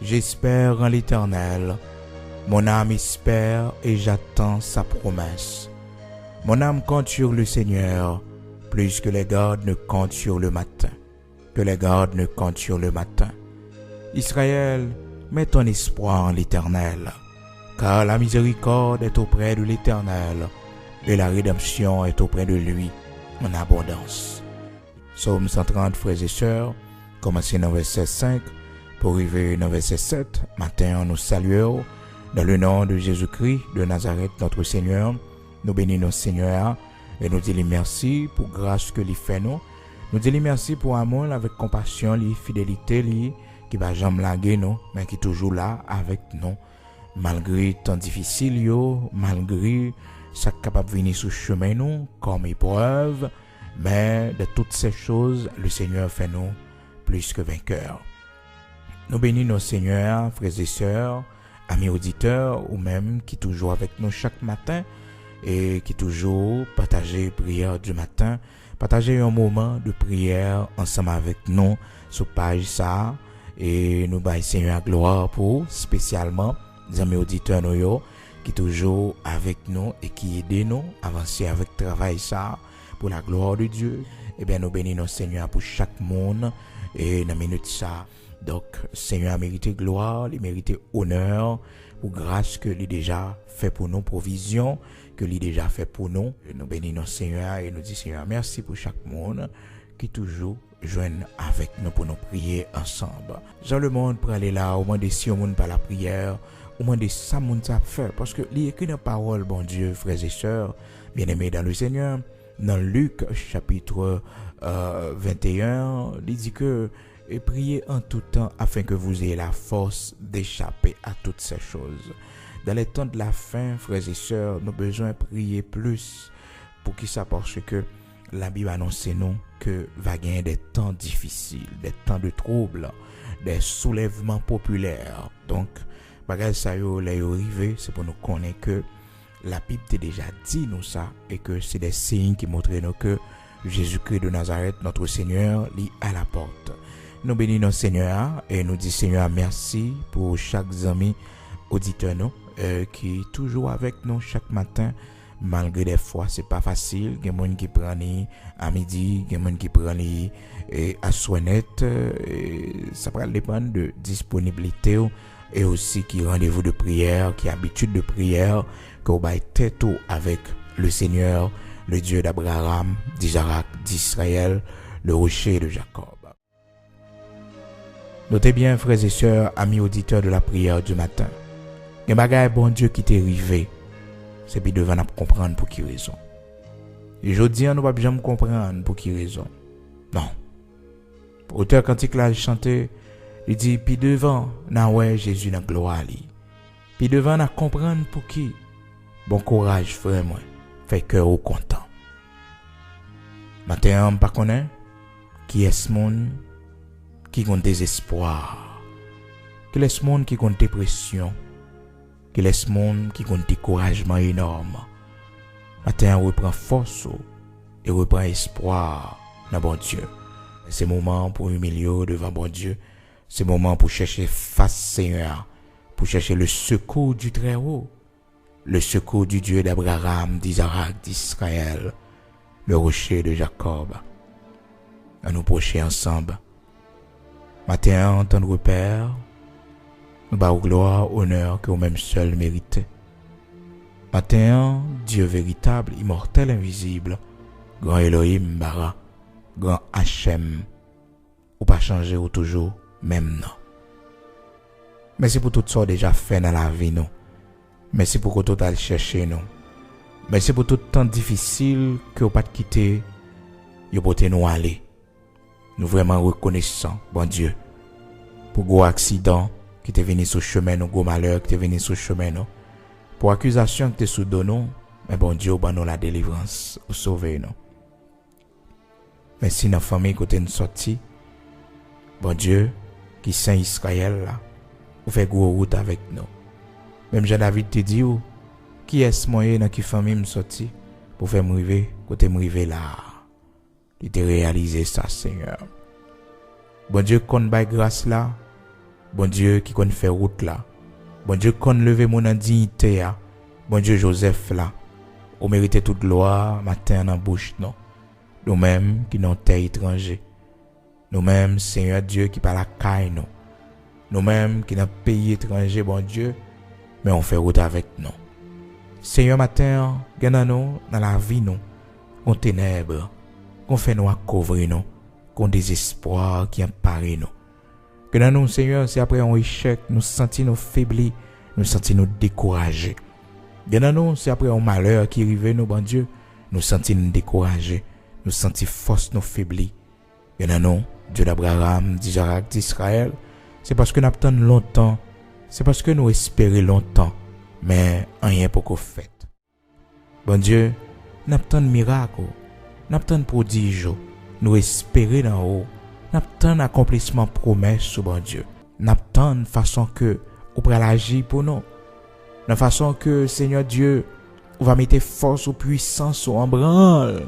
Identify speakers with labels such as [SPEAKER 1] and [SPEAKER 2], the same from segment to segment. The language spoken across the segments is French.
[SPEAKER 1] J'espère en l'Éternel. Mon âme espère et j'attends sa promesse. Mon âme compte sur le Seigneur, plus que les gardes ne comptent sur le matin. Que les gardes ne comptent sur le matin. Israël, mets ton espoir en l'Éternel, car la miséricorde est auprès de l'Éternel, et la rédemption est auprès de lui en abondance. Psaume 130, frères et sœurs, commencez dans verset 5, pour arriver dans verset 7. Matin, nous saluons dans le nom de Jésus-Christ de Nazareth, notre Seigneur. Nous bénissons Seigneur et nous disons merci pour grâce que lui fait nous. Nous disons merci pour amour avec compassion, lui, fidélité, lui, qui va jamais laguer nous, mais qui est toujours là avec nous. Malgré temps difficile, malgré ça capable de venir sur chemin nous, comme épreuve, mais de toutes ces choses, le Seigneur fait nous plus que vainqueurs. Nous bénissons Seigneur, frères et sœurs, amis auditeurs, ou même qui toujours avec nous chaque matin et qui toujours partager prière du matin, partager un moment de prière ensemble avec nous sur page ça et nous baillons Seigneur gloire pour spécialement les amis auditeurs nous qui toujours avec nous et qui aident nous à avancer avec travail ça pour la gloire de Dieu. Et bien nous bénissons Seigneur pour chaque monde et dans minute ça. Donc, Seigneur a mérité gloire, il mérite honneur, pour grâce que lui déjà fait pour nous, provision que lui déjà fait pour nous. Et nous bénissons Seigneur et nous disons Seigneur, merci pour chaque monde qui toujours joigne avec nous pour nous prier ensemble. Jean le monde pour aller là, au moins de si au monde par la prière, au moins de ça monde ça fait. Parce que il écrit dans parole, bon Dieu, frères et sœurs, bien-aimés dans le Seigneur, dans Luc chapitre 21, il dit que et priez en tout temps afin que vous ayez la force d'échapper à toutes ces choses. Dans les temps de la fin, frères et sœurs, nous avons besoin de prier plus pour qui ça, parce que la Bible annonce nous que va gagner des temps difficiles, des temps de troubles, des soulèvements populaires. Donc, bagage ça yo là arrivé, c'est pour nous connaître que la Bible t'a déjà dit nous ça et que c'est des signes qui montrent nous que Jésus-Christ de Nazareth, notre Seigneur, lit à la porte. Nous bénissons Seigneur et nous disons Seigneur merci pour chaque ami auditeur nous qui est toujours avec nous chaque matin, malgré des fois c'est pas facile. Il y a des gens qui prennent à midi, il y a des gens qui prennent à soinette, ça va dépendre de disponibilité et aussi qui rendez-vous de prière, qui habitude de prière, que vous baillez tête avec le Seigneur, le Dieu d'Abraham, d'Isaac, d'Israël, le rocher de Jacob. Notez bien, frères et sœurs, amis auditeurs de la prière du matin. Les bagages bon Dieu qui t'est arrivé, c'est puis devant nous comprendre pour qui raison. Et je dis, nous ne pouvons jamais comprendre pour qui raison. Non. Auteur cantique là, il chantait, il dit, puis devant, na ouais Jésus dans gloire li. Puis devant, na comprendre pour qui. Bon courage, frère moi, fait cœur au content. Matin, on pas connaît qui est ce monde qui ont désespoir, qui laisse monde qui ont dépression, qui laisse monde qui ont découragement énorme. Matin, on reprend force et reprend espoir dans bon Dieu. C'est moment pour humilier devant bon Dieu. C'est moment pour chercher face Seigneur, pour chercher le secours du Très-Haut, le secours du Dieu d'Abraham, d'Isaac, d'Israël, le rocher de Jacob. À nous procher ensemble. Matin, en tant que Père, nous bavons gloire, honneur que vous-même seul méritez. Matin, Dieu véritable, immortel, invisible, grand Elohim, Bara, grand Hachem, ou pas changer ou toujours, même non. Merci pour tout ça déjà fait dans la vie, nous. Merci pour que tout allez chercher, nous. Merci pour tout temps difficile que vous pas quitter, vous pouvez nous aller. Nous vraiment reconnaissants, bon Dieu, pour gros accident qui t'est venu sur le chemin, nous, gros malheur qui t'est venu sur le chemin, nous, pour accusation qui t'est sous nous, mais bon Dieu, bon nous la délivrance, ou sauver nous. Merci notre famille qui t'est sorti, bon Dieu, qui saint Israël là, ou fait gros route avec nous. Même Jean-David te dit, qui est-ce moyen dans qui famille me sorti, pour faire m'river, côté m'river là. Il t'a réalisé ça, Seigneur. Bon Dieu, qu'on baille grâce là, Bon Dieu qui connaît faire route là. Bon Dieu qui connaît lever mon indignité là. Bon Dieu Joseph là. Ou mérite toute gloire matin dans bouche non. Nous-mêmes qui n'ont terre étranger. Nous-mêmes Seigneur Dieu qui par la caille nous. Nous-mêmes qui dans pays étranger bon Dieu, mais on fait route avec nous. Seigneur matin, gagne nous dans la vie nous, qu'on ténèbres, qu'on fait nous à couvrir nous, qu'on désespoir qui empare nous. Que dans nous Seigneur, c'est après un échec, nous sentons nous faiblis, nous sentons nous découragés. Que dans nous, c'est après un malheur qui arrive nous bon Dieu, nous sentons nous découragés, nous sentons force nous faiblis. Que dans nous, Dieu d'Abraham, d'Isaac, d'Israël, c'est parce que nous attendons longtemps, c'est parce que nous espérons longtemps, mais rien pour qu'on fait. Bon Dieu, nous attendons miracle, nous attendons prodige, nous espérons d'en haut, nous attendons accomplissement promesse, bon Dieu. Nous attendons façon que vous pourrez agir pour nous, de façon que Seigneur Dieu, vous va mettre force ou puissance en branle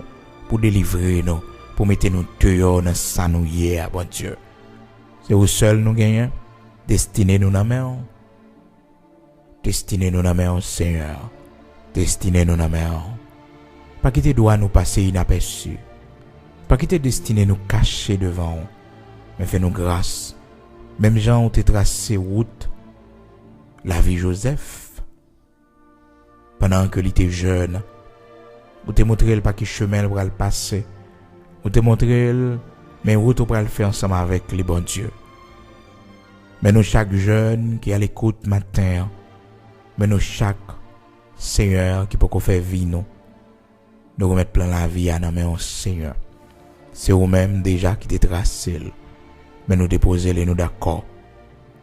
[SPEAKER 1] pour délivrer nous, pour mettre nous dehors dans sa nouille, bon Dieu. C'est vous seul nous gagnons, destiné nous dans main. Destiné nous dans main, Seigneur. Destiné nous dans main. Pas quitter doit nous passer inaperçu. Pas quitter destiné nous cacher devant. Mais fais-nous grâce. Même gens ont tracé route. La vie Joseph. Pendant que il était jeune, vous te montré le pas qui chemin pour le passer. Vous te montré mais route pour le faire ensemble avec les bons dieux. Mais nous chaque jeune qui a l'écoute matin, mais nous chaque Seigneur qui peut faire vie nous remettre plein la vie à nos mains Seigneur. C'est vous-même déjà qui t'es tracé, mais nous déposer les nous d'accord,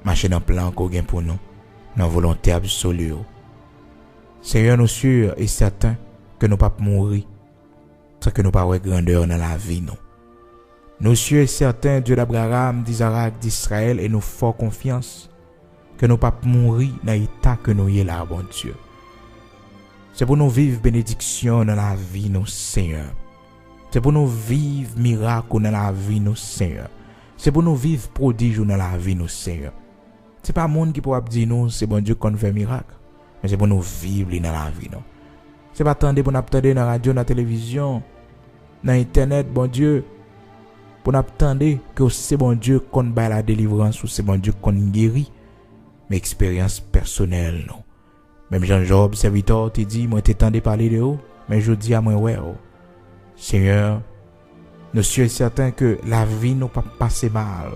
[SPEAKER 1] marcher dans plan qu'on gagne pour nous, dans volonté absolue. Seigneur, nous sûrs et certains que nous pas mourir, sans que nous pas avoir grandeur dans la vie nous. Nous sûrs et certains Dieu d'Abraham, d'Isaac, d'Israël et nous fort confiance que nous pas mourir dans l'état que nous y là, bon Dieu. C'est pour nous vivre bénédiction dans la vie nous Seigneur. C'est pour nous vivre miracle dans la vie nous Seigneur. C'est pour nous vivre prodige dans la vie nous Seigneur. C'est pas monde qui pourra dire nous c'est bon Dieu qu'on fait miracle, mais c'est pour nous vivre dans la vie nous. C'est pas attendre pour nous attendre dans la radio, dans la télévision, dans internet bon Dieu. Pour nous attendre que c'est bon Dieu qu'on bat la délivrance ou c'est bon Dieu qu'on guérit, mais expérience personnelle non. Même Jean-Job serviteur te dit moi t'étendais parler de haut, mais je dis à moi ouais oh. Seigneur, nous sommes certains que la vie nous pas passer mal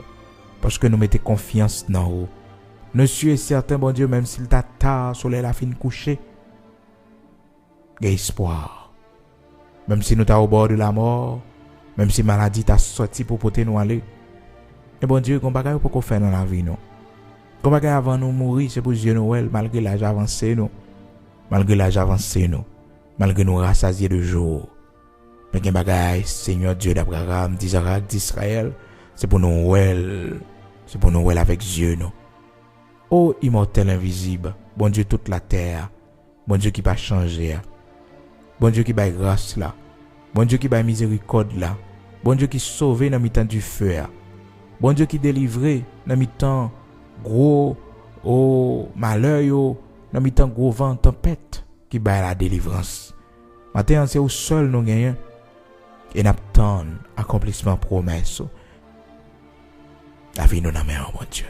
[SPEAKER 1] parce que nous mettons confiance dans vous. Nous sommes certains bon Dieu même s'il t'a tard soleil la fin coucher, il y a espoir. Même si nous t'as au bord de la mort, même si maladie t'a sorti pour porter nous aller. Et bon Dieu, qu'on bagaille pour qu'on fait dans la vie nous. Qu'on bagaille avant nous mourir, c'est pour Dieu Noël malgré l'âge avancé nous. Malgré l'âge avancé nous. Malgré nous rassasiés de jour. Mais qu'on bagaille Seigneur Dieu d'Abraham, d'Isaac, d'Israël, c'est pour nous Noël. C'est pour nous Noël avec Dieu nous. Oh immortel invisible, bon Dieu toute la terre. Bon Dieu qui va changer. Bon Dieu qui va grâce là. Bon Dieu qui va miséricorde là. Bon Dieu qui sauve dans mi-temps du feu. Bon Dieu qui délivre dans mi-temps gros malheur yo, dans mi-temps gros vent tempête qui va la délivrance. Matin c'est au seul nous gagnons et n'attend accomplissement promesse. La vie nous n'a main bon Dieu.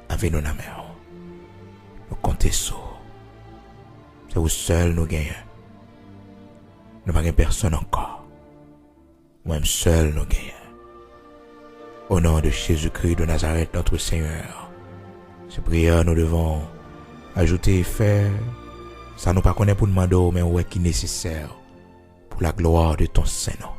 [SPEAKER 1] La vie nous n'a main. Nous comptons sur. C'est au seul nous gagnons. Nous n'avons personne encore. Même seul nous gagnons. Au nom de Jésus-Christ de Nazareth, notre Seigneur. Ces prières nous devons ajouter et faire. Ça nous pas connaît pour demander, mais ouais qui est nécessaire pour la gloire de ton Saint-Nom.